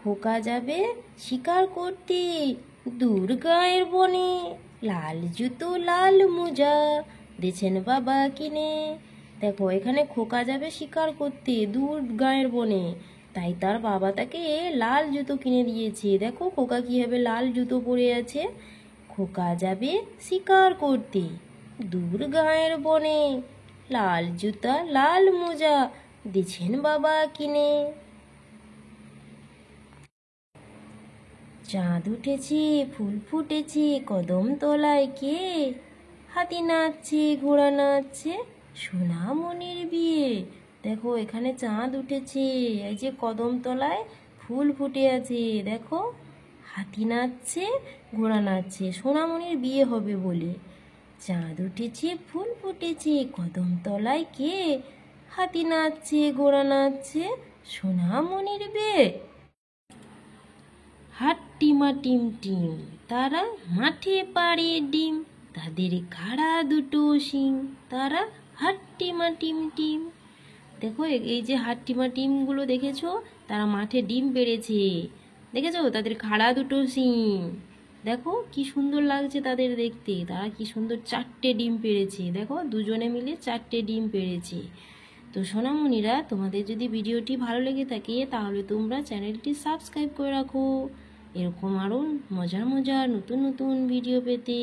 খোকা যাবে শিকার করতে দূর গাঁয়ের বনে। লাল জুতো লাল মোজা দিয়েছেন বাবা কিনে। দেখো এখানে খোকা যাবে শিকার করতে দূর গাঁয়ের বনে, তাই তার বাবা তাকে লাল জুতো কিনে দিয়েছে। দেখো খোকা কীভাবে লাল জুতো পরে আছে। খোকা যাবে শিকার করতে দূর গাঁয়ের বনে, লাল জুতা লাল মোজা দিয়েছেন বাবা কিনে। চাঁদ উঠেছে ফুল ফুটেছে কদম তলায় কে, হাতি নাচছে ঘোড়া নাচছে সোনামণির বিয়ে। দেখো এখানে চাঁদ উঠেছে, এই যে কদম তলায় ফুল ফুটে আছে। দেখো হাতি নাচছে ঘোড়া নাচছে সোনামণির বিয়ে হবে বলে। চাঁদ উঠেছে ফুল ফুটেছে কদম তলায় কে, হাতি নাচছে ঘোড়া নাচছে সোনামণির বিয়ে। হাট্টিমা টিম টিম তারা মাঠে পাড়ে ডিম, তাদের খাড়া দুটো শিং তারা হাট্টিমা টিম টিম। দেখো এই যে হাট্টিমা টিমগুলো দেখেছো, তারা মাঠে ডিম পেড়েছে। দেখেছো তাদের খাড়া দুটো শিং, দেখো কি সুন্দর লাগছে তাদের দেখতে। তারা কি সুন্দর 4টে ডিম পেড়েছে। দেখো দুজনে মিলে 4টে ডিম পেড়েছে। তো সোনামণিরা, তোমাদের যদি ভিডিওটি ভালো লেগে থাকে তাহলে তোমরা চ্যানেলটি সাবস্ক্রাইব করে রাখো এরকম আরও মজার মজার নতুন নতুন ভিডিও পেতে।